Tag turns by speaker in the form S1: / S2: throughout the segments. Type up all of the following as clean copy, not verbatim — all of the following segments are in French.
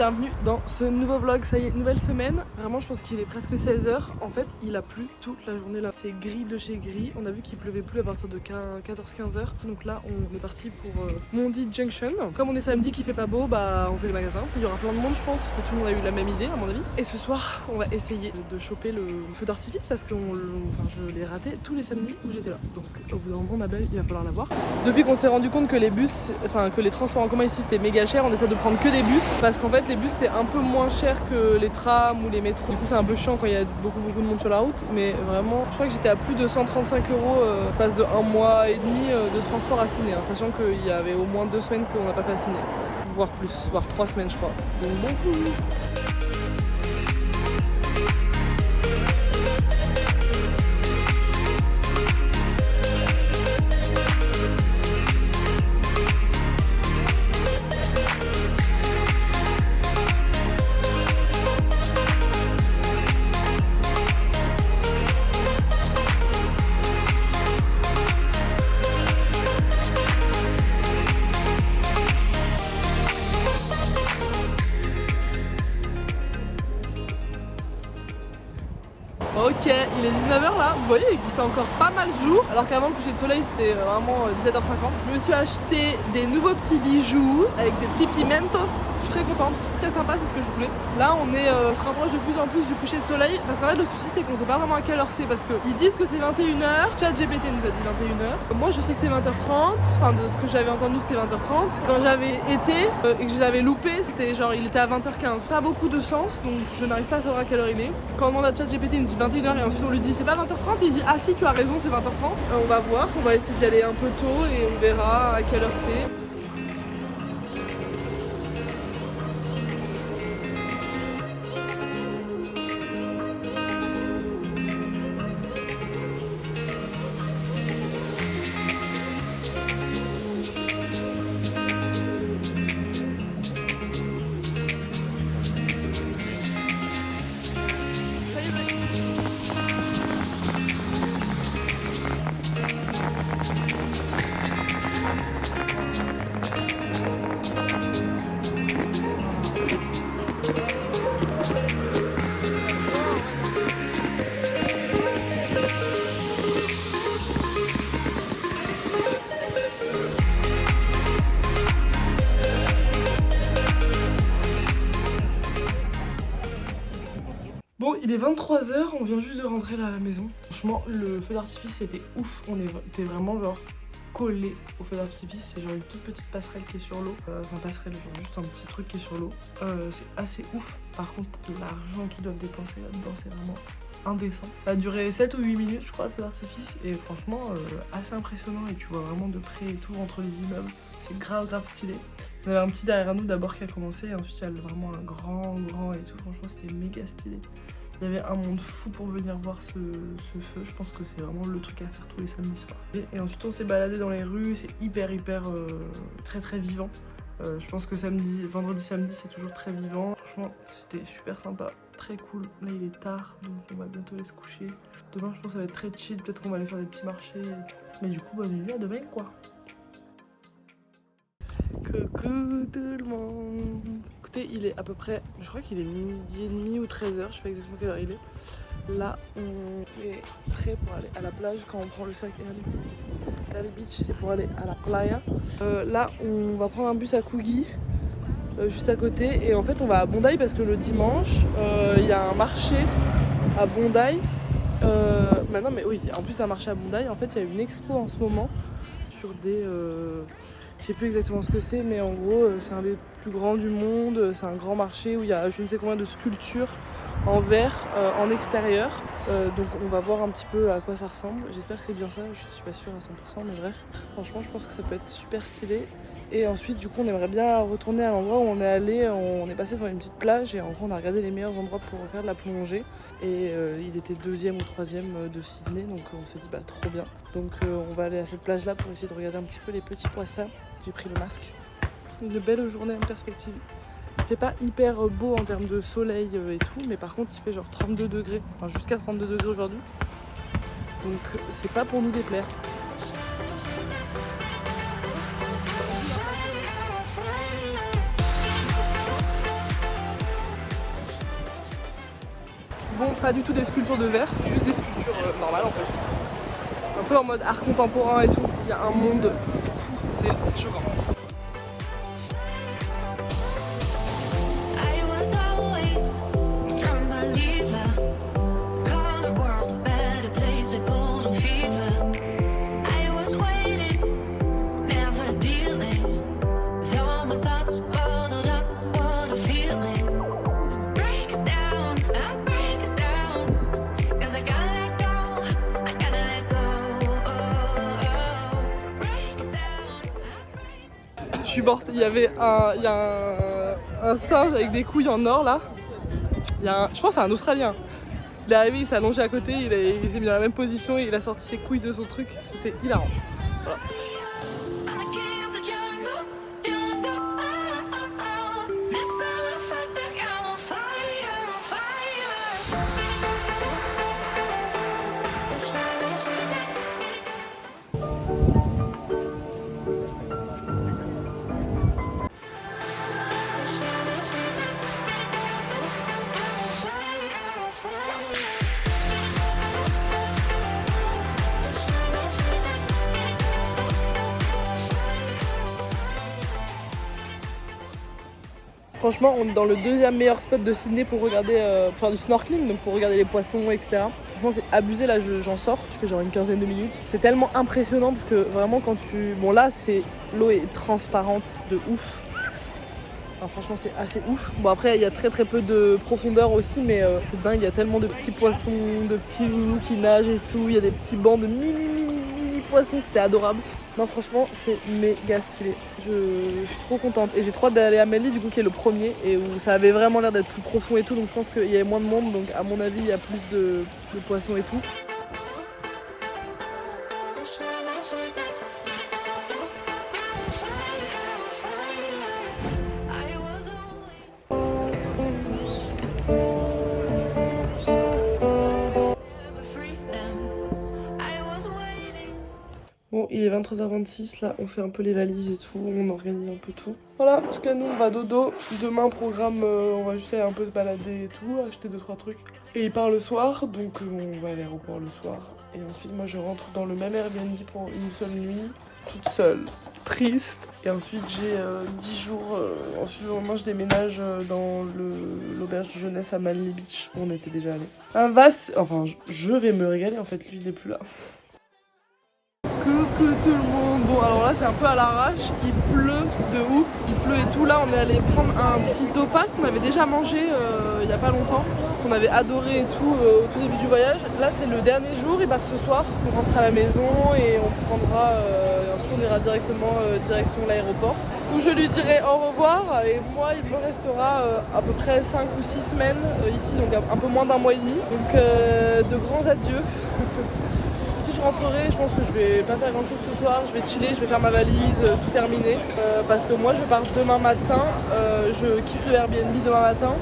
S1: bienvenue dans ce nouveau vlog. Ça y est, nouvelle semaine. Vraiment je pense qu'il est presque 16h. En fait il a plu toute la journée là. C'est gris de chez gris. On a vu qu'il pleuvait plus à partir de 14-15h. Donc là on est parti pour Mondi Junction. Comme on est samedi qu'il fait pas beau, bah on fait le magasin. Il y aura plein de monde, je pense que tout le monde a eu la même idée à mon avis. Et ce soir on va essayer de choper le feu d'artifice parce que je l'ai raté tous les samedis où j'étais là. Donc au bout d'un moment ma belle il va falloir la voir. Depuis qu'on s'est rendu compte que les bus, que les transports en commun ici c'était méga cher, on essaie de prendre que des bus parce qu'en fait les bus c'est un peu moins cher que les trams ou les métros. Du coup c'est un peu chiant quand il y a beaucoup de monde sur la route, mais vraiment je crois que j'étais à plus de 135 € l'espace de 1 mois et demi de transport à Ciné, sachant qu'il y avait au moins 2 semaines qu'on n'a pas fait à Ciné, voire plus, voire 3 semaines je crois. Donc bon. Ok, il est 19h là, vous voyez il fait encore pas mal jour, alors qu'avant le coucher de soleil c'était vraiment 17h50. Je me suis acheté des nouveaux petits bijoux avec des petits pimentos. Je suis très contente, très sympa, c'est ce que je voulais. Là on se rapproche de plus en plus du coucher de soleil, parce qu'en fait le souci c'est qu'on sait pas vraiment à quelle heure c'est, parce qu'ils disent que c'est 21h, ChatGPT nous a dit 21h. Moi je sais que c'est 20h30, enfin de ce que j'avais entendu c'était 20h30. Quand j'avais été et que je l'avais loupé, c'était genre il était à 20h15. Pas beaucoup de sens, donc je n'arrive pas à savoir à quelle heure il est. Quand on demande à ChatGPT il me dit 21h et ensuite on lui dit c'est pas 20h30 et il dit ah si tu as raison c'est 20h30. On va voir, on va essayer d'y aller un peu tôt et on verra à quelle heure c'est. Bon, il est 23h, on vient juste de rentrer à la maison. Franchement, le feu d'artifice c'était ouf, on était vraiment genre collé au feu d'artifice. C'est genre une toute petite passerelle qui est sur l'eau. Enfin passerelle, genre juste un petit truc qui est sur l'eau. C'est assez ouf. Par contre, l'argent qu'ils doivent dépenser là-dedans, c'est vraiment indécent. Ça a duré 7 ou 8 minutes je crois le feu d'artifice. Et franchement, assez impressionnant. Et tu vois vraiment de près et tout entre les immeubles. C'est grave stylé. On avait un petit derrière nous d'abord qui a commencé, et ensuite il y a vraiment un grand et tout. Franchement c'était méga stylé. Il y avait un monde fou pour venir voir ce feu. Je pense que c'est vraiment le truc à faire tous les samedis soirs. Et ensuite on s'est baladé dans les rues, c'est hyper très vivant. Je pense que vendredi samedi c'est toujours très vivant. Franchement c'était super sympa, très cool. Là il est tard donc on va bientôt aller se coucher. Demain je pense que ça va être très chill, peut-être qu'on va aller faire des petits marchés. Mais du coup bonne nuit, à demain quoi. Coucou tout le monde. Écoutez, il est à peu près, je crois qu'il est 12h30 ou 13h, je sais pas exactement quelle heure il est. Là, on est prêt pour aller à la plage quand on prend le sac. Cali Beach, c'est pour aller à la playa. Là, on va prendre un bus à Coogee, juste à côté. Et en fait, on va à Bondi parce que le dimanche, il y a un marché à Bondi. Non, mais oui, en plus d'un marché à Bondi, en fait, il y a une expo en ce moment sur des... je sais plus exactement ce que c'est, mais en gros c'est un des plus grands du monde. C'est un grand marché où il y a je ne sais combien de sculptures en verre en extérieur. Donc on va voir un petit peu à quoi ça ressemble. J'espère que c'est bien ça, je suis pas sûre à 100%, mais bref. Franchement je pense que ça peut être super stylé. Et ensuite du coup on aimerait bien retourner à l'endroit où on est allé. On est passé devant une petite plage et en gros on a regardé les meilleurs endroits pour faire de la plongée. Et il était 2e ou 3e de Sydney, donc on s'est dit bah trop bien. Donc on va aller à cette plage là pour essayer de regarder un petit peu les petits poissons. J'ai pris le masque. Une belle journée en perspective. Il fait pas hyper beau en termes de soleil et tout, mais par contre il fait genre 32 degrés, enfin jusqu'à 32 degrés aujourd'hui. Donc c'est pas pour nous déplaire. Bon, pas du tout des sculptures de verre, juste des sculptures normales en fait. Un peu en mode art contemporain et tout. Il y a un monde fou, c'est choquant. Je suis morte, il y a un singe avec des couilles en or là. Je pense que c'est un Australien. Il est arrivé, il s'est allongé à côté, il s'est mis dans la même position et il a sorti ses couilles de son truc. C'était hilarant. Voilà. Franchement, on est dans le deuxième meilleur spot de Sydney pour regarder, faire du snorkeling, donc pour regarder les poissons, etc. Franchement, c'est abusé, là j'en sors, je fais genre une quinzaine de minutes. C'est tellement impressionnant parce que vraiment quand tu... Bon là, l'eau est transparente de ouf. Enfin, franchement, c'est assez ouf. Bon après, il y a très peu de profondeur aussi, mais c'est dingue, il y a tellement de petits poissons, de petits loulous qui nagent et tout. Il y a des petits bancs de mini poissons, c'était adorable. Non, franchement, c'est méga stylé. Je suis trop contente. Et j'ai trop hâte d'aller à Manly, du coup, qui est le premier, et où ça avait vraiment l'air d'être plus profond et tout. Donc je pense qu'il y avait moins de monde, donc à mon avis, il y a plus de poissons et tout. Bon, il est 23h26, là on fait un peu les valises et tout, on organise un peu tout. Voilà, en tout cas nous on va dodo. Demain programme, on va juste aller un peu se balader et tout, acheter 2-3 trucs. Et il part le soir, donc on va à l'aéroport le soir. Et ensuite moi je rentre dans le même Airbnb pour une seule nuit, toute seule, triste. Et ensuite j'ai 10 jours, ensuite le lendemain je déménage dans l'auberge de jeunesse à Manly Beach, où on était déjà allé. Enfin je vais me régaler en fait, lui il est plus là. Coucou tout le monde. Bon alors là c'est un peu à l'arrache, il pleut de ouf, il pleut et tout. Là on est allé prendre un petit dopas qu'on avait déjà mangé il y a pas longtemps, qu'on avait adoré et tout au tout début du voyage. Là c'est le dernier jour, il part ce soir, on rentre à la maison et on prendra, ensuite on ira directement direction l'aéroport où je lui dirai au revoir et moi il me restera à peu près 5 ou 6 semaines ici, donc un peu moins d'un mois et demi, donc de grands adieux. Je rentrerai, je pense que je vais pas faire grand chose ce soir, je vais chiller, je vais faire ma valise, tout terminer. Parce que moi je pars demain matin, je quitte le Airbnb demain matin.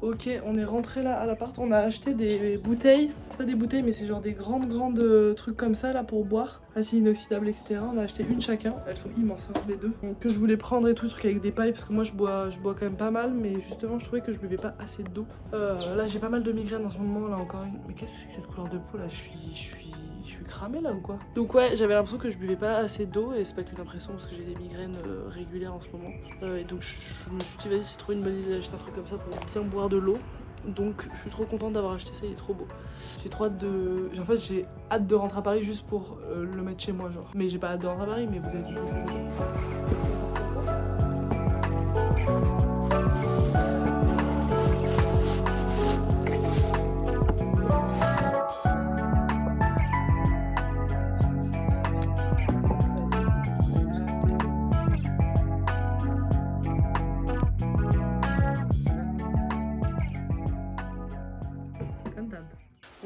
S1: Ok, on est rentré là à l'appart, on a acheté des bouteilles, c'est pas des bouteilles mais c'est genre des grandes trucs comme ça là pour boire, acier inoxydable etc. On a acheté une chacun, elles sont immenses hein, les deux. Donc que je voulais prendre et tout, truc avec des pailles parce que moi je bois quand même pas mal, mais justement je trouvais que je buvais pas assez d'eau. Là j'ai pas mal de migraines en ce moment, là encore une. Mais qu'est-ce que c'est que cette couleur de peau là? Je suis cramée là ou quoi? Donc ouais, j'avais l'impression que je buvais pas assez d'eau et c'est pas qu'une impression parce que j'ai des migraines régulières en ce moment. Et donc je me suis dit vas-y c'est trop une bonne idée d'acheter un truc comme ça pour bien boire de l'eau. Donc je suis trop contente d'avoir acheté ça, il est trop beau. J'ai trop hâte de... En fait j'ai hâte de rentrer à Paris juste pour le mettre chez moi genre. Mais j'ai pas hâte de rentrer à Paris mais vous avez compris ce que je veux dire.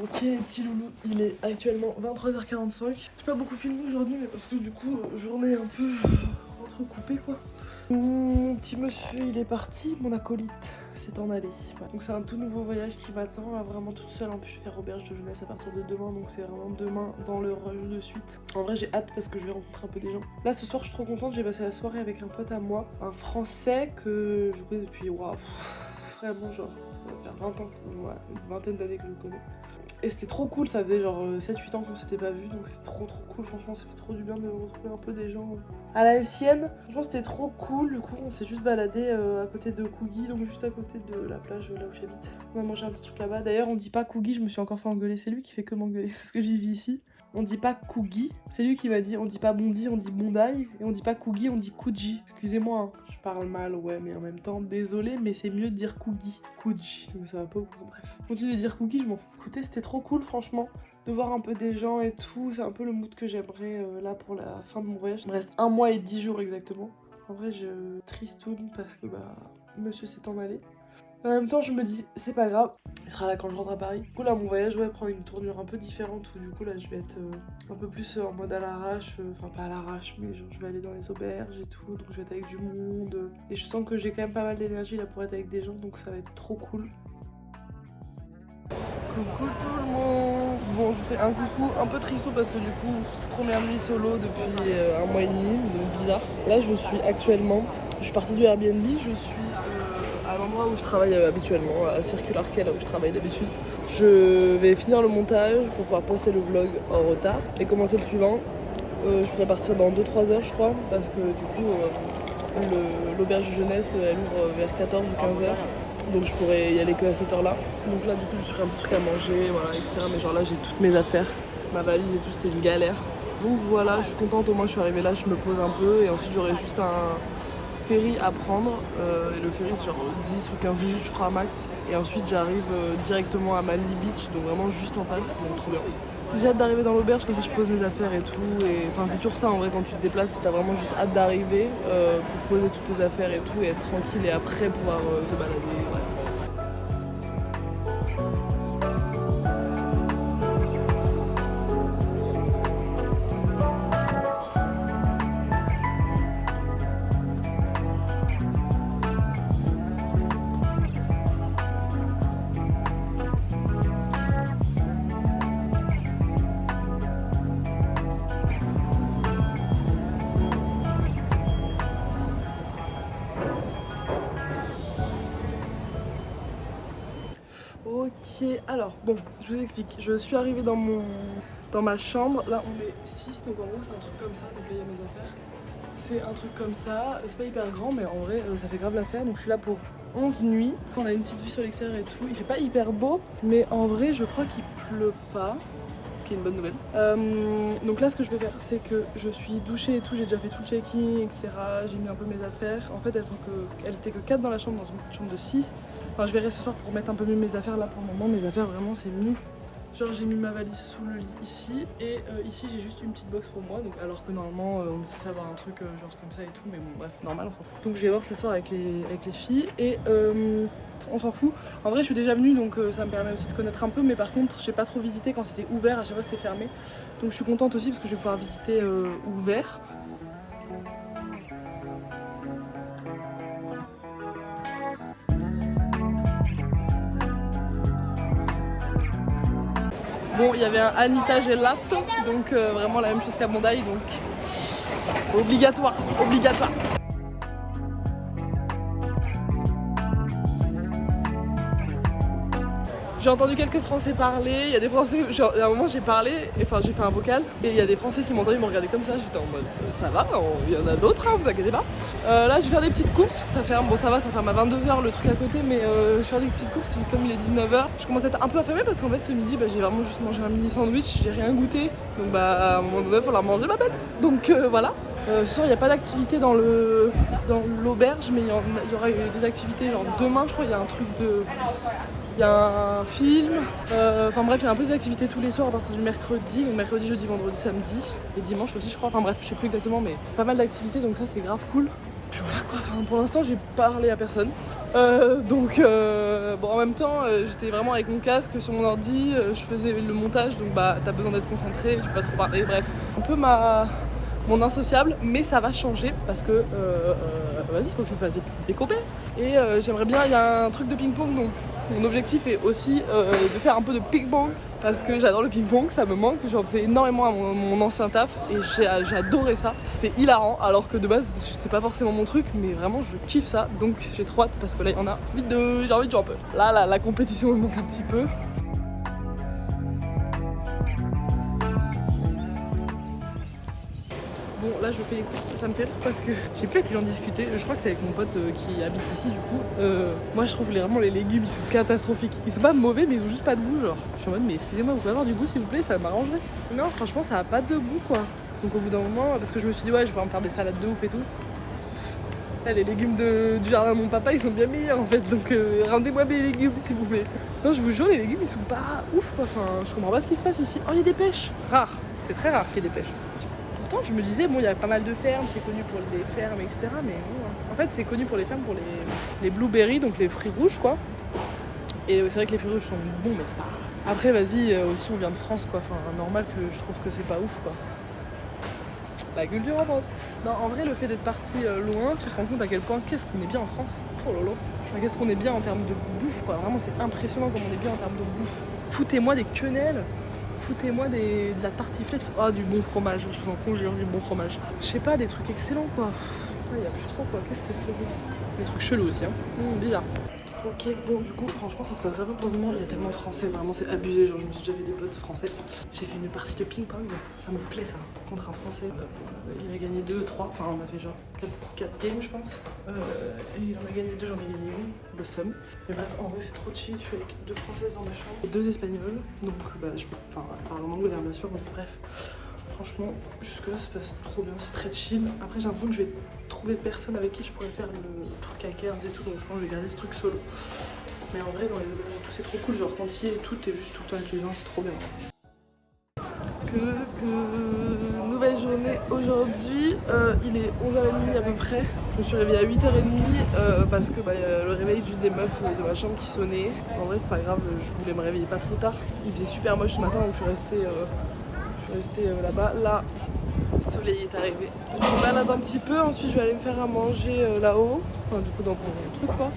S1: Ok les petits loulous, il est actuellement 23h45. J'ai pas beaucoup filmé aujourd'hui mais parce que du coup journée un peu entrecoupée quoi. Mon petit monsieur il est parti, mon acolyte s'est en allé. Voilà. Donc c'est un tout nouveau voyage qui m'attend, là, vraiment toute seule. En plus je vais faire auberge de jeunesse à partir de demain, donc c'est vraiment demain dans le rush de suite. En vrai j'ai hâte parce que je vais rencontrer un peu des gens. Là ce soir je suis trop contente, j'ai passé la soirée avec un pote à moi, un français que je connais depuis, waouh, vraiment genre, ça va faire 20 ans, ouais, une vingtaine d'années que je le connais. Et c'était trop cool, ça faisait genre 7-8 ans qu'on s'était pas vu, donc c'est trop cool, franchement ça fait trop du bien de retrouver un peu des gens à la sienne. Franchement c'était trop cool, du coup on s'est juste baladé à côté de Coogee, donc juste à côté de la plage là où j'habite. On a mangé un petit truc là-bas, d'ailleurs on dit pas Coogee, je me suis encore fait engueuler, c'est lui qui fait que m'engueuler parce que j'y vis ici. On dit pas Coogee, c'est lui qui m'a dit on dit pas Bondi, on dit Bondi, et on dit pas Coogee, on dit Coogee. Excusez-moi, hein, je parle mal, ouais, mais en même temps, désolé, mais c'est mieux de dire Coogee. Coogee, mais ça va pas beaucoup, bref. Continue de dire Coogee, je m'en fous. Écoutez, c'était trop cool, franchement, de voir un peu des gens et tout. C'est un peu le mood que j'aimerais là pour la fin de mon voyage. Il me reste 1 mois et 10 jours exactement. En vrai, je tristoune parce que bah, monsieur s'est en allé. En même temps, je me dis, c'est pas grave, il sera là quand je rentre à Paris. Du coup, là, mon voyage prend une tournure un peu différente où du coup, là, je vais être un peu plus en mode à l'arrache. Enfin, pas à l'arrache, mais genre, je vais aller dans les auberges et tout. Donc, je vais être avec du monde. Et je sens que j'ai quand même pas mal d'énergie là pour être avec des gens. Donc, ça va être trop cool. Coucou tout le monde. Bon, je vous fais un coucou un peu tristou parce que du coup, première nuit solo depuis 1 mois et demi, donc bizarre. Là, je suis actuellement, je suis partie du Airbnb, je suis à l'endroit où je travaille habituellement, à Circular Quay, là où je travaille d'habitude. Je vais finir le montage pour pouvoir poster le vlog en retard et commencer le suivant. Je pourrais partir dans 2-3 heures je crois, parce que du coup l'auberge de jeunesse elle ouvre vers 14 ou 15 heures. Donc je pourrais y aller que à cette heure là. Donc là du coup je ferai un petit truc à manger, voilà, etc. Mais genre là j'ai toutes mes affaires, ma valise et tout, c'était une galère. Donc voilà, je suis contente, au moins je suis arrivée là, je me pose un peu et ensuite j'aurai juste un ferry à prendre. Et le ferry c'est genre 10 ou 15 minutes je crois max. Et ensuite j'arrive directement à Manly Beach, donc vraiment juste en face, donc trop bien. J'ai hâte d'arriver dans l'auberge, comme ça je pose mes affaires et tout. Et enfin c'est toujours ça en vrai quand tu te déplaces, t'as vraiment juste hâte d'arriver pour poser toutes tes affaires et tout et être tranquille et après pouvoir te balader. Ouais. Ok, alors bon, je vous explique. Je suis arrivée dans ma chambre. Là, on est 6, donc en gros, c'est un truc comme ça. Donc là, il y a mes affaires. C'est un truc comme ça. C'est pas hyper grand, mais en vrai, ça fait grave l'affaire. Donc je suis là pour 11 nuits. On a une petite vue sur l'extérieur et tout. Il fait pas hyper beau, mais en vrai, je crois qu'il pleut pas. Ce qui est une bonne nouvelle. Donc là, ce que je vais faire, c'est que je suis douchée et tout. J'ai déjà fait tout le check-in, etc. J'ai mis un peu mes affaires. En fait, elles étaient que 4 dans la chambre, dans une chambre de 6. Enfin, je verrai ce soir pour mettre un peu mieux mes affaires. Là, pour le moment, mes affaires, vraiment, c'est mis. Genre, j'ai mis ma valise sous le lit ici. Et ici, j'ai juste une petite box pour moi. Donc, alors que normalement, on est censé avoir un truc genre comme ça et tout. Mais bon, bref, normal, enfin. Donc, je vais voir ce soir avec les filles. Et on s'en fout. En vrai, je suis déjà venue, donc ça me permet aussi de connaître un peu. Mais par contre, j'ai pas trop visité quand c'était ouvert. À chaque fois, c'était fermé. Donc, je suis contente aussi parce que je vais pouvoir visiter ouvert. Bon, il y avait un Anita Gelato, donc vraiment la même chose qu'à Bondi, donc obligatoire. J'ai entendu quelques Français parler, il y a des Français, genre, à un moment j'ai parlé, enfin j'ai fait un vocal, et il y a des Français qui m'ont entendu me regarder comme ça, j'étais en mode ça va, il y en a d'autres, hein, vous inquiétez pas. Là je vais faire des petites courses, parce que ça ferme, bon ça va, ça ferme à 22h le truc à côté, mais je vais faire des petites courses, comme il est 19h. Je commence à être un peu affamée parce qu'en fait ce midi j'ai vraiment juste mangé un mini sandwich, j'ai rien goûté, donc bah à un moment donné il faut la manger ma belle. Donc voilà. Ce soir il n'y a pas d'activité dans l'auberge, mais il y aura des activités, genre demain je crois il y a un truc de... Il y a un film, enfin bref, il y a un peu d'activités tous les soirs à partir du mercredi, donc mercredi, jeudi, vendredi, samedi et dimanche aussi je crois, enfin bref, je sais plus exactement, mais pas mal d'activités, donc ça c'est grave cool. Puis voilà quoi, enfin, pour l'instant j'ai parlé à personne, bon en même temps j'étais vraiment avec mon casque sur mon ordi, je faisais le montage, donc bah t'as besoin d'être concentré, tu peux pas trop parler, bref. Un peu ma mon insociable, mais ça va changer parce que vas-y, il faut que je me fasse des copains. Et j'aimerais bien, il y a un truc de ping-pong, donc mon objectif est aussi de faire un peu de ping-pong parce que j'adore le ping-pong, ça me manque, j'en faisais énormément à mon ancien taf et j'adorais ça. C'était hilarant alors que de base c'est pas forcément mon truc, mais vraiment je kiffe ça, donc j'ai trop hâte parce que là il y en a j'ai envie de jouer un peu. Là la compétition me manque un petit peu. Bon là je fais les courses, ça me fait rire parce que je sais plus avec qui j'en discutais, je crois que c'est avec mon pote qui habite ici du coup. Moi je trouve vraiment les légumes ils sont catastrophiques. Ils sont pas mauvais mais ils ont juste pas de goût genre. Je suis en mode mais excusez-moi vous pouvez avoir du goût s'il vous plaît, ça m'arrangerait. Non franchement ça a pas de goût quoi. Donc au bout d'un moment, parce que je me suis dit ouais je vais en faire des salades de ouf et tout. Là les légumes du jardin de mon papa ils sont bien meilleurs en fait, donc rendez-moi mes légumes s'il vous plaît. Non je vous jure les légumes ils sont pas ouf quoi, enfin je comprends pas ce qui se passe ici. Oh il y a des pêches, rare, c'est très rare qu'il y ait des pêches. Pourtant je me disais bon il y a pas mal de fermes, c'est connu pour les fermes etc, mais bon, en fait c'est connu pour les fermes pour les blueberries, donc les fruits rouges quoi. Et c'est vrai que les fruits rouges sont bons mais c'est pas... Après vas-y aussi on vient de France quoi, enfin normal que je trouve que c'est pas ouf quoi. La culture en France. Non en vrai le fait d'être parti loin, tu te rends compte à quel point qu'est-ce qu'on est bien en France. Oh lolo. Enfin, qu'est-ce qu'on est bien en termes de bouffe quoi, vraiment c'est impressionnant comme on est bien en termes de bouffe. Foutez-moi des quenelles. Foutez-moi de la tartiflette, du bon fromage, je vous en conjure, du bon fromage. Je sais pas, des trucs excellents quoi. Il y a plus trop quoi, qu'est-ce que c'est ce truc? Des trucs chelous aussi, hein. Bizarre. Ok, bon du coup franchement ça se passe grave pour le moment, il y a tellement de français, vraiment c'est abusé, genre je me suis déjà fait des potes français. J'ai fait une partie de ping-pong, ça me plaît ça, contre un français. Il a gagné 2, 3, enfin on a fait genre 4 games je pense. Et il en a gagné 2, j'en ai gagné une, le somme. Mais bref, en vrai c'est trop chill, je suis avec 2 françaises dans ma chambre et 2 espagnols, donc je parle en anglais bien sûr, donc bref. Franchement, jusque là ça se passe trop bien, c'est très chill. Après j'ai l'impression que je vais trouver personne avec qui je pourrais faire le truc à Cairns et tout, donc je pense que je vais garder ce truc solo. Mais en vrai dans les auberges et tout c'est trop cool, genre quand tu y es et tout, t'es juste tout le temps avec les gens, c'est trop bien. Nouvelle journée aujourd'hui, il est 11h30 à peu près. Je me suis réveillée à 8h30 parce que y a le réveil d'une des meufs de ma chambre qui sonnait. En vrai c'est pas grave, je voulais me réveiller pas trop tard. Il faisait super moche ce matin donc je suis restée là-bas. Là, le soleil est arrivé. Donc, je me balade un petit peu, ensuite je vais aller me faire à manger là-haut, enfin du coup dans mon truc quoi.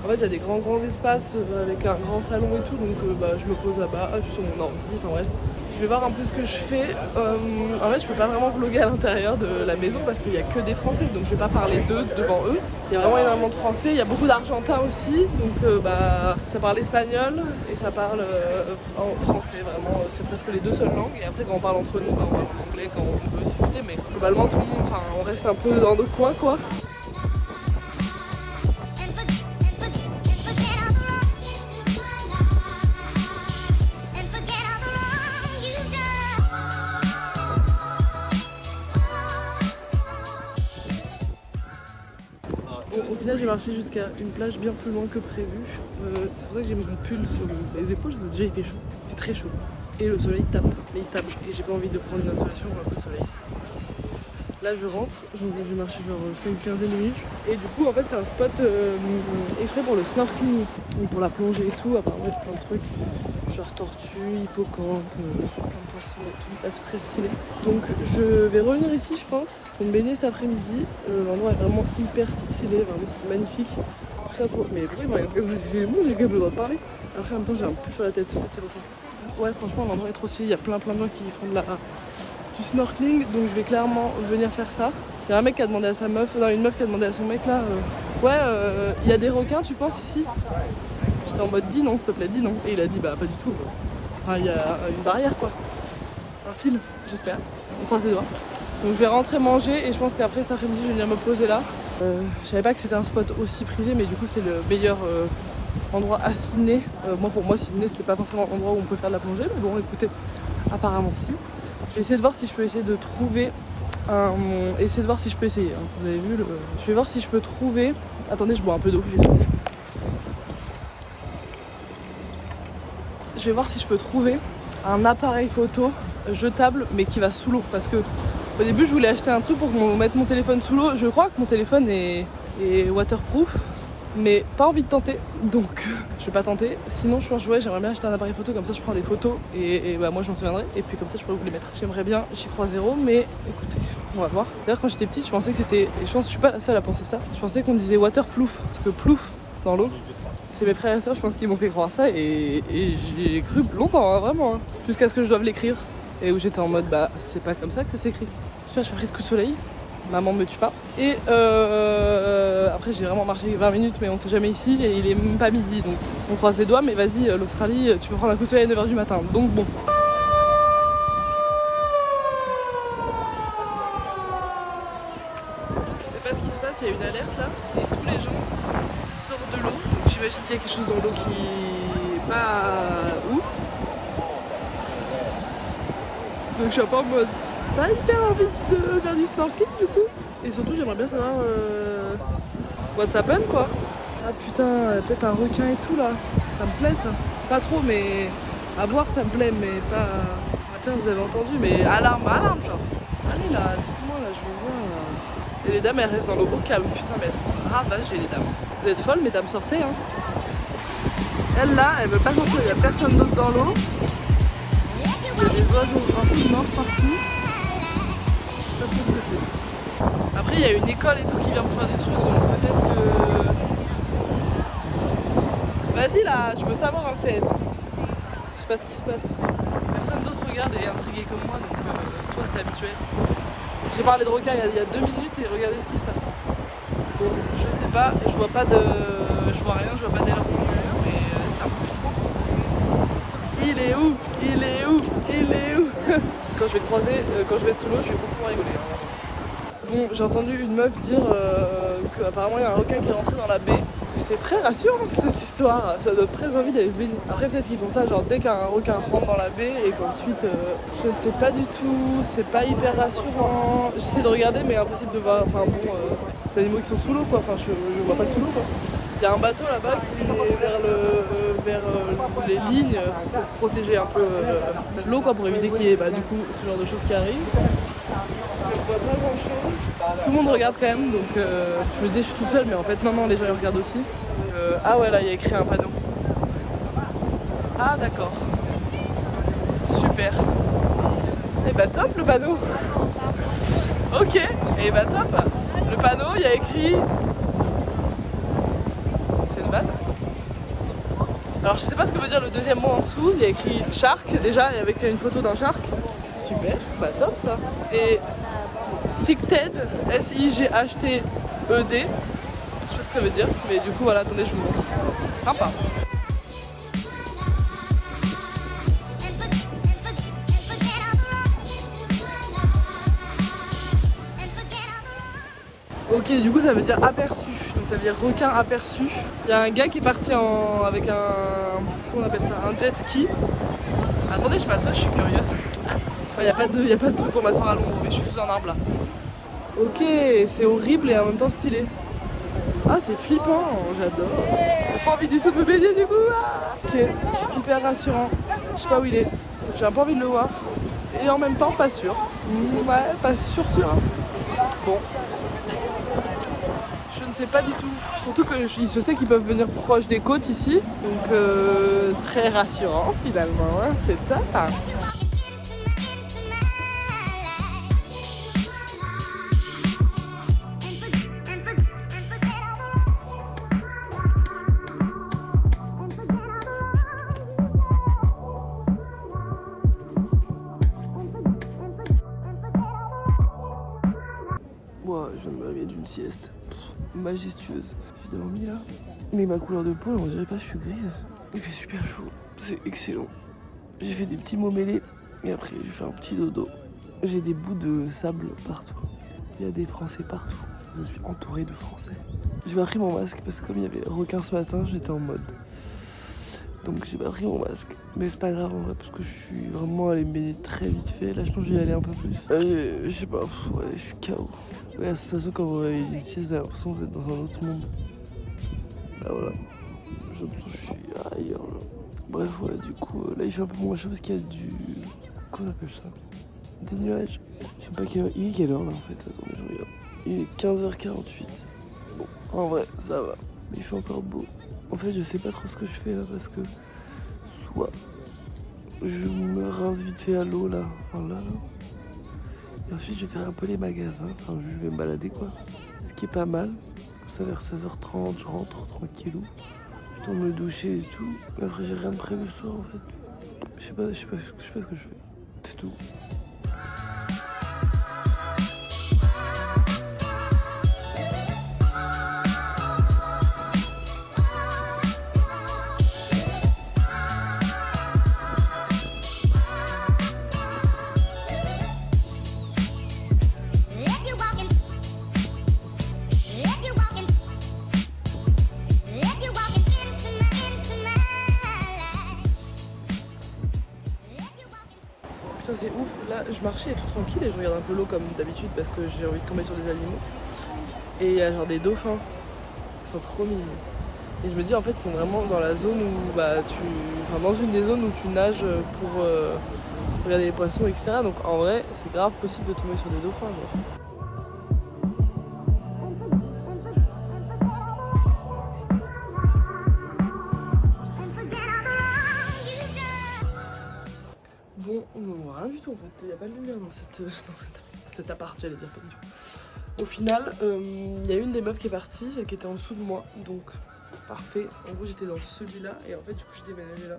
S1: En fait il y a des grands espaces avec un grand salon et tout, donc je me pose là-bas, sur mon ordi, enfin bref. Je vais voir un peu ce que je fais. En fait je peux pas vraiment vlogger à l'intérieur de la maison parce qu'il y a que des Français, donc je vais pas parler d'eux devant eux. Il y a vraiment énormément de Français, il y a beaucoup d'Argentins aussi, donc ça parle espagnol et ça parle en français, vraiment c'est presque les deux seules langues. Et après quand on parle entre nous, on parle en anglais quand on veut discuter, mais globalement tout le monde, on reste un peu dans notre coin quoi. Au final j'ai marché jusqu'à une plage bien plus loin que prévu. C'est pour ça que j'ai mis mon pull sur les épaules, déjà il fait chaud, il fait très chaud. Et le soleil tape, mais il tape et j'ai pas envie de prendre une insolation avec le soleil. Là je rentre, je vais marcher genre je fais une quinzaine de minutes. Et du coup en fait c'est un spot exprès pour le snorkeling, pour la plongée et tout, apparemment il y a plein de trucs. Genre tortue, hippocampe, plein de poissons et tout, bref très stylé. Donc je vais revenir ici je pense, pour me baigner cet après-midi. L'endroit est vraiment hyper stylé, vraiment c'est magnifique. Tout ça pour... Mais pourquoi il me regarde comme ça, c'est bon, j'ai quand même besoin de parler. Après en même temps j'ai un pull sur la tête, peut-être c'est pour ça. Ouais franchement l'endroit est trop stylé, il y a plein de gens qui font du snorkeling, donc je vais clairement venir faire ça. Il y a un mec qui a demandé à sa meuf, non une meuf qui a demandé à son mec là, il y a des requins tu penses ici? J'étais en mode dis non s'il te plaît, dis non. Et il a dit bah pas du tout. Enfin il y a une barrière quoi. Un fil, j'espère. On croise les doigts. Donc je vais rentrer manger et je pense qu'après cet après-midi je vais venir me poser là. Je savais pas que c'était un spot aussi prisé mais du coup c'est le meilleur endroit à Sydney. Pour moi Sydney c'était pas forcément l'endroit où on peut faire de la plongée, mais bon écoutez, apparemment si. Je vais essayer de voir si je peux essayer de trouver essayer de voir si je peux essayer. Hein. Vous avez vu je vais voir si je peux trouver. Attendez, je bois un peu d'eau, j'ai soif. Je vais voir si je peux trouver un appareil photo jetable mais qui va sous l'eau parce que au début je voulais acheter un truc pour mettre mon téléphone sous l'eau. Je crois que mon téléphone est waterproof mais pas envie de tenter, donc je vais pas tenter. Sinon je pense ouais, j'aimerais bien acheter un appareil photo, comme ça je prends des photos et bah moi je m'en souviendrai et puis comme ça je pourrais vous les mettre. J'aimerais bien, j'y crois zéro, mais écoutez, on va voir. D'ailleurs quand j'étais petite je pensais que c'était, et je pense que je suis pas la seule à penser ça, je pensais qu'on disait waterproof, parce que plouf dans l'eau, c'est mes frères et sœurs je pense qu'ils m'ont fait croire ça et j'ai cru longtemps hein, vraiment, hein, jusqu'à ce que je doive l'écrire et où j'étais en mode bah c'est pas comme ça que ça s'écrit. J'espère que je fais pris de coups de soleil. Maman me tue pas. Et après j'ai vraiment marché 20 minutes mais on sait jamais ici et il est même pas midi donc on croise les doigts mais vas-y l'Australie tu peux prendre un coup de soleil à 9h du matin donc bon. Je sais pas ce qui se passe, il y a une alerte là et tous les gens sortent de l'eau donc j'imagine qu'il y a quelque chose dans l'eau qui est pas ouf. Donc je suis un peu en mode pas hyper envie de faire du snorkeling du coup. Et surtout j'aimerais bien savoir what's happen quoi. Ah putain, peut-être un requin et tout là. Ça me plaît ça. Pas trop mais à voir ça me plaît mais pas. Ah, tiens vous avez entendu mais alarme genre. Allez là, dites-moi là, je veux voir là. Et les dames elles restent dans l'eau au calme, putain mais elles sont ravagées les dames. Vous êtes folles mesdames, sortez hein. Elle là, elle veut pas sortir, il y a personne d'autre dans l'eau. Il y a des oiseaux partout, morts partout. Pas trop ce que c'est. Après il y a une école et tout qui vient pour faire des trucs donc peut-être que... Vas-y là, je veux savoir en fait. Je sais pas ce qui se passe. Personne d'autre regarde et est intrigué comme moi donc soit c'est habituel. J'ai parlé de requin il y a 2 minutes et regardez ce qui se passe. Bon, je sais pas, je vois pas de... Je vois rien, je vois pas d'aileron mais c'est un peu flippant. Il est où? Il est où? Il est où? Quand je vais le croiser, quand je vais être sous l'eau, je vais beaucoup rigoler. Bon, j'ai entendu une meuf dire qu'apparemment il y a un requin qui est rentré dans la baie. C'est très rassurant cette histoire, ça donne très envie d'aller se baigner. Après peut-être qu'ils font ça genre dès qu'un requin rentre dans la baie et qu'ensuite je ne sais pas du tout, c'est pas hyper rassurant. J'essaie de regarder mais impossible de voir, enfin bon, c'est des animaux qui sont sous l'eau quoi, enfin je vois pas sous l'eau quoi. Il y a un bateau là-bas qui est vers les lignes pour protéger un peu l'eau quoi, pour éviter qu'il y ait du coup ce genre de choses qui arrivent. Je vois pas grand chose. Tout le monde regarde quand même donc je me disais je suis toute seule mais en fait non les gens ils regardent aussi. Ah ouais là il y a écrit un panneau. Ah d'accord. Super. Et bah top le panneau. Ok, et bah top. Le panneau il y a écrit. C'est une vanne. Alors je sais pas ce que veut dire le deuxième mot en dessous, il y a écrit shark déjà et avec une photo d'un shark. Super, bah top ça. Et Sigted, S-I-G-H-T-E-D, je sais pas ce que ça veut dire, mais du coup voilà, attendez je vous montre. Sympa. Ok, du coup ça veut dire aperçu, donc ça veut dire requin aperçu. Il y a un gars qui est parti avec un... comment on appelle ça? Un jet ski. Attendez, je m'assois, je suis curieuse. Il n'y a pas de truc pour m'asseoir à l'ombre, mais je suis sous un arbre là. Ok, c'est horrible et en même temps stylé. Ah, c'est flippant, j'adore. J'ai pas envie du tout de me baigner du coup. Ah ok, hyper rassurant. Je sais pas où il est. J'ai un peu envie de le voir. Et en même temps, pas sûr. Ouais, pas sûr. Hein. Bon. Je ne sais pas du tout. Surtout que je sais qu'ils peuvent venir proche des côtes ici. Donc, très rassurant finalement. Hein. C'est top. Hein. Moi, je viens de me réveiller d'une sieste majestueuse. J'ai dormi là. Mais ma couleur de peau, on dirait pas que je suis grise. Il fait super chaud. C'est excellent. J'ai fait des petits mots mêlés. Et après, j'ai fait un petit dodo. J'ai des bouts de sable partout. Il y a des Français partout. Je suis entourée de Français. J'ai pas pris mon masque parce que comme il y avait requin ce matin, j'étais en mode. Donc j'ai pas pris mon masque. Mais c'est pas grave en vrai parce que je suis vraiment allé me baigner très vite fait. Là je pense que je vais y aller un peu plus. Je sais pas, ouais, je suis KO. Ouais, la sensation quand vous réveillez une sieste, j'ai l'impression que vous êtes dans un autre monde. Là voilà. J'ai l'impression que je suis ailleurs là. Bref ouais du coup là il fait un peu moins chaud parce qu'il y a du... Comment on appelle ça? Des nuages. Je sais pas quelle heure. Il est quelle heure là en fait? Attendez je regarde. Il est 15h48. Bon, en vrai ça va. Mais il fait encore beau. En fait, je sais pas trop ce que je fais là parce que soit je me rince vite fait à l'eau là, enfin là. Et ensuite, je vais faire un peu les magasins. Enfin, je vais me balader quoi. Ce qui est pas mal. Ça vers 16h30, je rentre tranquillou. Je tourne me doucher et tout. Mais après, j'ai rien de prévu ce soir en fait. Je sais pas ce que je fais. C'est tout. Ça c'est ouf, là je marchais et tout tranquille et je regarde un peu l'eau comme d'habitude parce que j'ai envie de tomber sur des animaux. Et il y a genre des dauphins, ils sont trop mignons. Et je me dis en fait ils sont vraiment dans la zone où dans une des zones où tu nages pour regarder les poissons etc. Donc en vrai c'est grave possible de tomber sur des dauphins genre. Bon, rien du tout en fait, il n'y a pas de lumière dans cet appart, j'allais dire pas du tout. Au final, il y a une des meufs qui est partie, celle qui était en dessous de moi, donc parfait. En gros j'étais dans celui-là et en fait du coup j'ai déménagé là.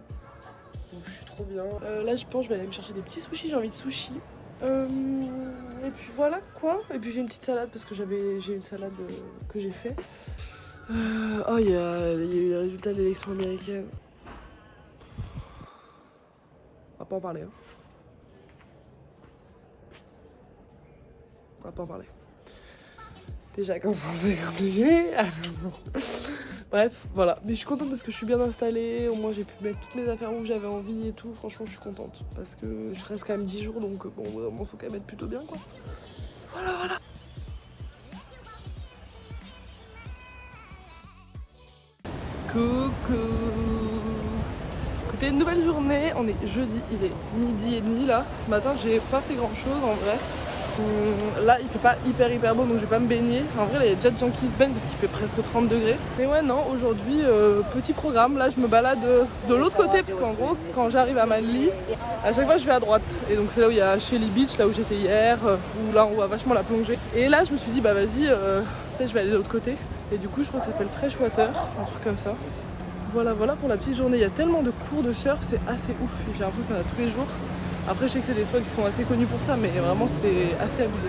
S1: Donc je suis trop bien. Là je pense que je vais aller me chercher des petits sushis, j'ai envie de sushis. Et puis voilà quoi. Et puis j'ai une petite salade parce que j'ai une salade que j'ai fait. Oh il y a eu les résultats de l'élection américaine. On va pas en parler hein. On va pas en parler. Déjà quand c'est compliqué. Bref, voilà. Mais je suis contente parce que je suis bien installée. Au moins j'ai pu mettre toutes mes affaires où j'avais envie et tout. Franchement je suis contente. Parce que je reste quand même 10 jours donc bon vraiment faut quand même être plutôt bien quoi. Voilà. Coucou. Écoutez, une nouvelle journée, on est jeudi, il est 12h30 là. Ce matin j'ai pas fait grand chose en vrai. Là il fait pas hyper beau donc je vais pas me baigner. En vrai là il y a déjà des gens qui se baignent parce qu'il fait presque 30 degrés. Mais ouais non, aujourd'hui petit programme. Là je me balade de l'autre côté parce qu'en gros quand j'arrive à Manly, à chaque fois je vais à droite. Et donc c'est là où il y a Shelly Beach, là où j'étais hier, où là on voit vachement la plongée. Et là je me suis dit bah vas-y, peut-être je vais aller de l'autre côté. Et du coup je crois que ça s'appelle Freshwater, un truc comme ça. Voilà pour la petite journée. Il y a tellement de cours de surf, c'est assez ouf. J'ai l'impression qu'on a tous les jours. Après je sais que c'est des spots qui sont assez connus pour ça, mais vraiment c'est assez abusé.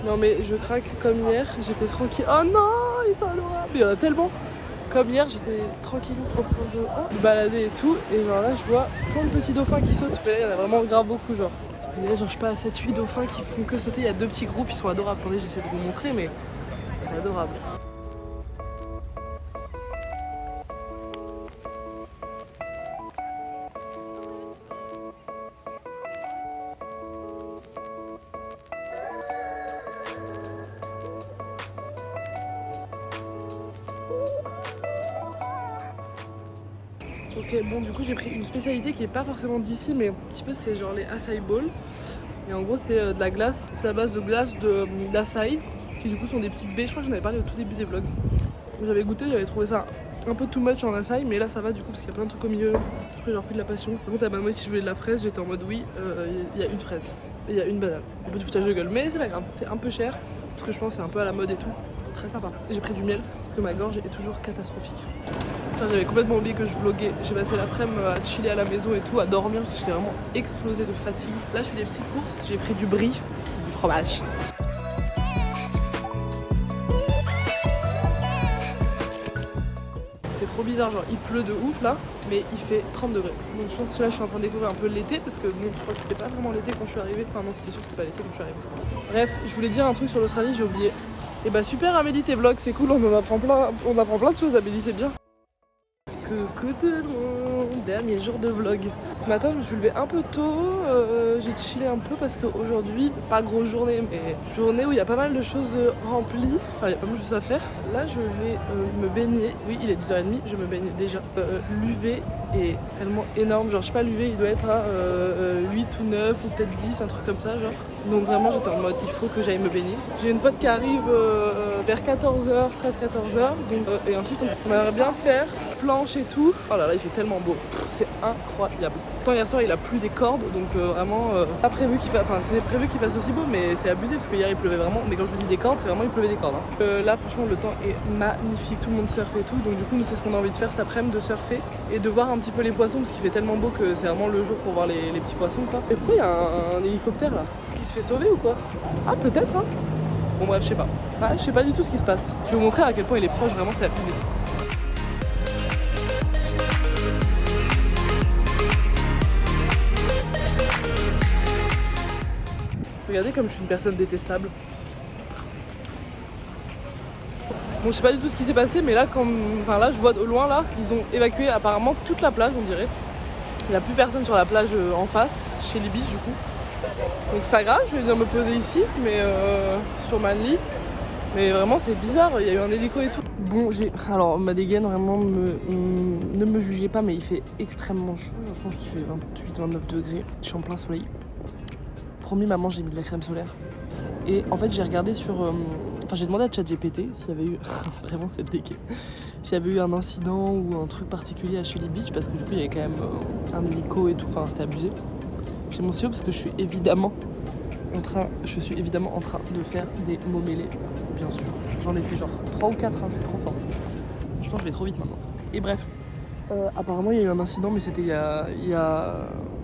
S1: Non mais je craque comme hier, j'étais tranquille. Oh non, ils sont adorables. Il y en a tellement. Comme hier, j'étais tranquille en train de me balader et tout. Et genre là, je vois plein de petits dauphins qui sautent. Mais là, il y en a vraiment grave beaucoup genre. Et là, genre je sais pas, 7-8 dauphins qui font que sauter. Il y a 2 petits groupes, ils sont adorables. Attendez, j'essaie de vous montrer, mais c'est adorable. Ok, bon du coup j'ai pris une spécialité qui est pas forcément d'ici mais un petit peu c'est genre les acai bowls. Et en gros c'est de la glace, c'est à base de glace d'acai qui du coup sont des petites baies, je crois que j'en avais parlé au tout début des vlogs. J'avais goûté, j'avais trouvé ça un peu too much en acai mais là ça va du coup parce qu'il y a plein de trucs au milieu. Après j'ai repris de la passion. Par contre elle m'a demandé si je voulais de la fraise, j'étais en mode oui, il y a une fraise et il y a une banane. Un peu du foutage de gueule mais c'est pas grave, c'est un peu cher parce que je pense que c'est un peu à la mode et tout. Très sympa. J'ai pris du miel parce que ma gorge est toujours catastrophique. J'avais complètement oublié que je vloguais. J'ai passé l'après-midi à chiller à la maison et tout, à dormir parce que j'étais vraiment explosée de fatigue. Là je fais des petites courses, j'ai pris du brie, du fromage. trop bizarre, genre il pleut de ouf là, mais il fait 30 degrés. Donc je pense que là je suis en train de découvrir un peu l'été, parce que bon, je crois que c'était pas vraiment l'été quand je suis arrivée. Enfin non, c'était sûr que c'était pas l'été quand je suis arrivée. Bref, je voulais dire un truc sur l'Australie, j'ai oublié. Et bah super Amélie, tes vlogs, c'est cool, on apprend plein de choses, Amélie, c'est bien. Coucou tout le monde, dernier jour de vlog. Ce matin je me suis levée un peu tôt, j'ai chillé un peu parce qu'aujourd'hui, pas grosse journée, mais journée où il y a pas mal de choses remplies, enfin il y a pas mal de choses à faire. Là je vais me baigner, oui il est 10h30, je me baigne déjà. L'UV est tellement énorme, genre je sais pas l'UV il doit être à 8 ou 9 ou peut-être 10, un truc comme ça genre. Donc vraiment j'étais en mode il faut que j'aille me baigner. J'ai une pote qui arrive vers 14h, 13-14h, donc, et ensuite on aimerait bien faire planche et tout. Oh là là il fait tellement beau, c'est incroyable. Pourtant hier soir il a plu des cordes, donc vraiment pas prévu qu'il fasse, enfin c'est prévu qu'il fasse aussi beau, mais c'est abusé parce que hier il pleuvait vraiment, mais quand je vous dis des cordes, c'est vraiment il pleuvait des cordes hein. Là franchement le temps est magnifique, tout le monde surfe et tout, donc du coup nous c'est ce qu'on a envie de faire cet après-midi, de surfer et de voir un petit peu les poissons parce qu'il fait tellement beau que c'est vraiment le jour pour voir les petits poissons quoi. Et pourquoi il y a un hélicoptère là qui se fait sauver ou quoi? Ah peut-être hein. Bon bref je sais pas, je sais pas du tout ce qui se passe. Je vais vous montrer à quel point il est proche, vraiment c'est abusé. Regardez comme je suis une personne détestable. Bon je sais pas du tout ce qui s'est passé mais là là je vois au loin là, ils ont évacué apparemment toute la plage on dirait. Il n'y a plus personne sur la plage en face, chez les biches du coup. Donc c'est pas grave, je vais venir me poser ici, mais sur ma lit. Mais vraiment c'est bizarre, il y a eu un hélico et tout. Bon alors ma dégaine vraiment ne me jugez pas mais il fait extrêmement chaud. Je pense qu'il fait 28-29 degrés, je suis en plein soleil. Promis maman j'ai mis de la crème solaire. Et en fait j'ai regardé sur... j'ai demandé à ChatGPT s'il y avait eu... vraiment c'est dégueu. S'il y avait eu un incident ou un truc particulier à Shelly Beach parce que du coup il y avait quand même un hélico et tout, enfin c'était abusé. J'ai mon stylo parce que je suis évidemment en train de faire des mots mêlés, bien sûr. J'en ai fait genre 3 ou 4, je suis trop forte. Je pense que je vais trop vite maintenant. Et bref, apparemment il y a eu un incident mais c'était il y a...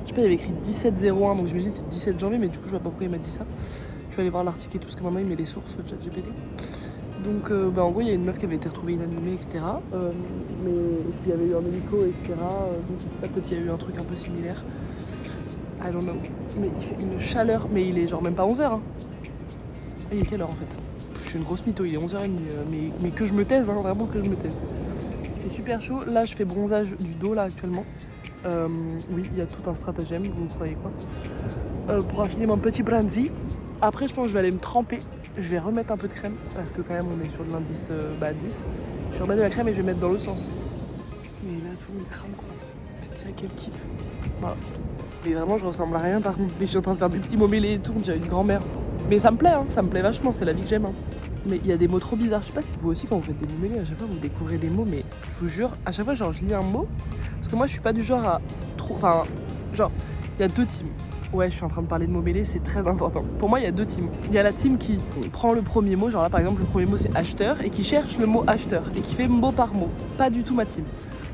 S1: Je sais pas, il y avait écrit 17-01 donc je me dis c'est 17 janvier mais du coup je vois pas pourquoi il m'a dit ça. Je vais aller voir l'article et tout parce que maintenant il met les sources sur ChatGPT. Donc en gros il y a une meuf qui avait été retrouvée inanimée etc. Mais qu'il y avait eu un hélico etc. Donc je sais pas, peut-être qu'il y a eu un truc un peu similaire. I don't know. Mais il fait une chaleur, mais il est genre même pas 11h hein. Et il est quelle heure en fait? Je suis une grosse mytho, il est 11h30 mais que je me taise hein, vraiment que je me taise. Il fait super chaud, là je fais bronzage du dos là actuellement. Oui il y a tout un stratagème, vous me croyez quoi, pour affiner mon petit brandy. Après je pense que je vais aller me tremper. Je vais remettre un peu de crème parce que quand même on est sur de l'indice 10. Je vais remettre de la crème et je vais mettre dans l'autre sens. Mais là tout le monde crame quoi. C'est quel kiff. Voilà. Mais vraiment je ressemble à rien par contre. Mais je suis en train de faire des petits mots mêlés et tout, on dirait une grand-mère. Mais ça me plaît hein, ça me plaît vachement, c'est la vie que j'aime hein. Mais il y a des mots trop bizarres. Je sais pas si vous aussi quand vous faites des mots mêlés, à chaque fois vous découvrez des mots, mais je vous jure, à chaque fois genre je lis un mot. Parce que moi je suis pas du genre à trop. Enfin, genre, il y a deux teams. Ouais, je suis en train de parler de mots mêlés, c'est très important. Pour moi, il y a deux teams. Il y a la team qui prend le premier mot, genre là par exemple, le premier mot c'est acheteur, et qui cherche le mot acheteur, et qui fait mot par mot. Pas du tout ma team.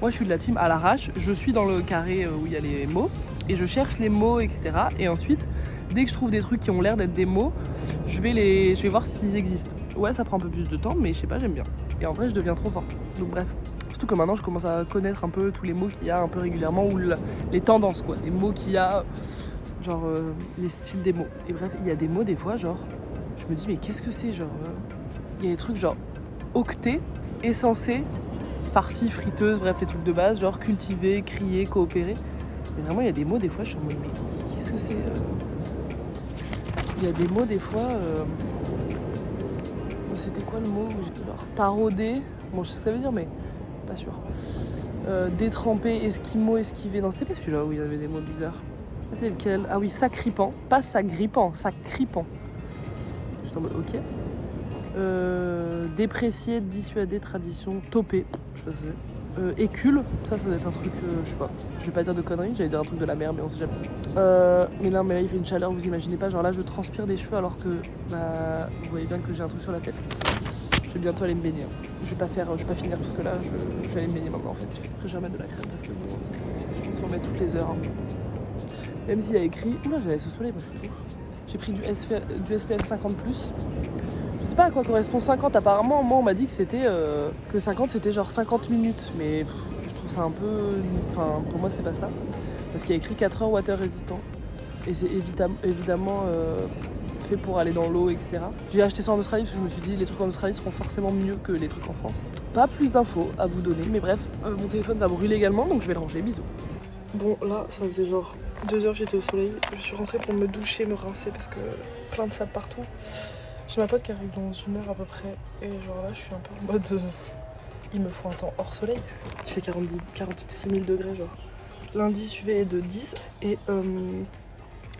S1: Moi, je suis de la team à l'arrache, je suis dans le carré où il y a les mots, et je cherche les mots, etc. Et ensuite, dès que je trouve des trucs qui ont l'air d'être des mots, je vais voir s'ils existent. Ouais, ça prend un peu plus de temps, mais je sais pas, j'aime bien. Et en vrai, je deviens trop forte. Donc bref. Surtout que maintenant, je commence à connaître un peu tous les mots qu'il y a un peu régulièrement, ou les tendances, quoi. Les mots qu'il y a... genre les styles des mots. Et bref, il y a des mots des fois, genre, je me dis mais qu'est-ce que c'est, genre, il y a des trucs genre octet, essentiel, farci, friteuse, bref les trucs de base, genre cultiver, crier, coopérer. Mais vraiment il y a des mots des fois, je suis en mode mais qu'est-ce que c'est Il y a des mots des fois, c'était quoi le mot, genre tarauder, bon je sais ce que ça veut dire mais pas sûr. Détremper, esquimau, esquiver, non c'était pas celui-là où il y avait des mots bizarres. C'était lequel? Ah oui, sacripant. Pas sagrippant, sacripant. J'étais en mode ok. Déprécier, dissuader, tradition, toper. Je sais pas ce que c'est. Écule, ça doit être un truc, je sais pas. Je vais pas dire de conneries, j'allais dire un truc de la mer, mais on sait jamais. Mais là il fait une chaleur, vous imaginez pas. Genre là, je transpire des cheveux alors que, vous voyez bien que j'ai un truc sur la tête. Je vais bientôt aller me baigner. Je vais pas finir parce que là, je vais aller me baigner maintenant en fait. Après, je vais remettre de la crème parce que bon, je pense qu'il faut en mettre toutes les heures. Hein. Même s'il y a écrit... Oula, j'avais ce soleil, moi je suis ouf. J'ai pris du SPF 50+. Je sais pas à quoi correspond 50. Apparemment, moi on m'a dit que c'était que 50 c'était genre 50 minutes. Mais je trouve ça un peu. Enfin, pour moi c'est pas ça. Parce qu'il y a écrit 4 heures water résistant. Et c'est évidemment fait pour aller dans l'eau, etc. J'ai acheté ça en Australie parce que je me suis dit les trucs en Australie seront forcément mieux que les trucs en France. Pas plus d'infos à vous donner, mais bref, mon téléphone va brûler également donc je vais le ranger. Bisous. Bon, là ça faisait genre 2 heures j'étais au soleil. Je suis rentrée pour me doucher, me rincer parce que plein de sable partout. J'ai ma pote qui arrive dans 1 heure à peu près. Et genre là je suis un peu en mode il me faut un temps hors soleil. Il fait 46 000 degrés genre. L'indice UV est de 10 et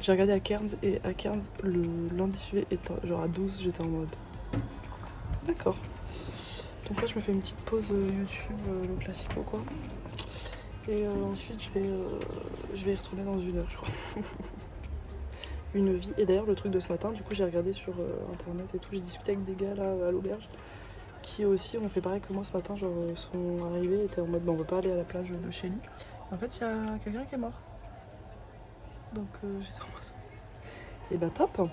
S1: j'ai regardé à Cairns et à Cairns le l'indice UV est genre à 12. J'étais en mode d'accord. Donc là je me fais une petite pause YouTube, le classico quoi. Et ensuite je vais y retourner dans 1 heure je crois. Une vie. Et d'ailleurs le truc de ce matin, du coup j'ai regardé sur internet et tout, j'ai discuté avec des gars là à l'auberge qui aussi ont fait pareil que moi ce matin, genre sont arrivés et étaient en mode on veut pas aller à la plage de Shelly. En fait il y a quelqu'un qui est mort. Donc j'étais en mode et bah top.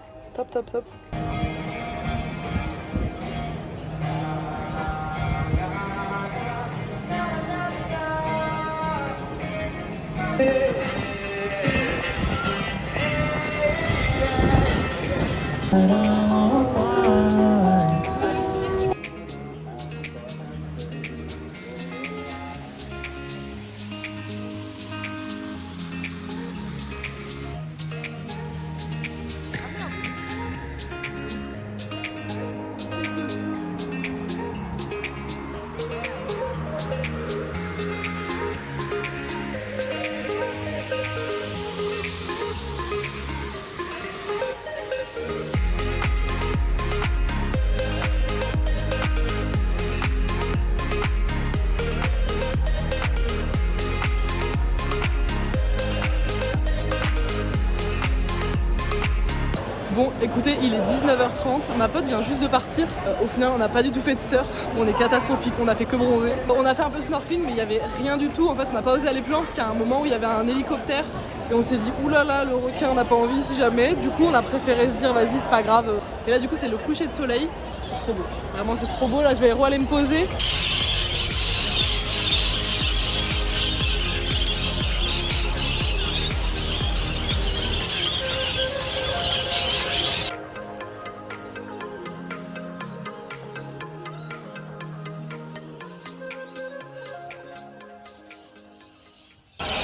S1: Bon, écoutez, il est 19h30, ma pote vient juste de partir. Au final, on n'a pas du tout fait de surf. On est catastrophique, on a fait que bronzer. On a fait un peu de snorkeling, mais il n'y avait rien du tout. En fait, on n'a pas osé aller plus loin parce qu'il y a un moment où il y avait un hélicoptère. Et on s'est dit, oulala, le requin, on n'a pas envie si jamais. Du coup, on a préféré se dire, vas-y, c'est pas grave. Et là, du coup, c'est le coucher de soleil. C'est trop beau. Vraiment, c'est trop beau. Là, je vais aller me poser.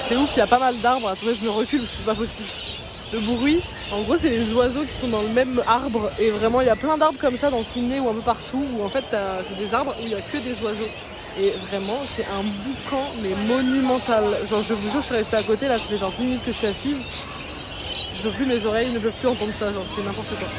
S1: C'est ouf, il y a pas mal d'arbres. Attendez, je me recule parce que c'est pas possible. Le bruit, en gros, c'est les oiseaux qui sont dans le même arbre. Et vraiment, il y a plein d'arbres comme ça dans Sydney ou un peu partout. Où en fait, c'est des arbres où il y a que des oiseaux. Et vraiment, c'est un boucan, mais monumental. Genre, je vous jure, je suis restée à côté. Là, ça fait genre 10 minutes que je suis assise. Je peux plus, mes oreilles ne peuvent plus entendre ça. Genre, c'est n'importe quoi.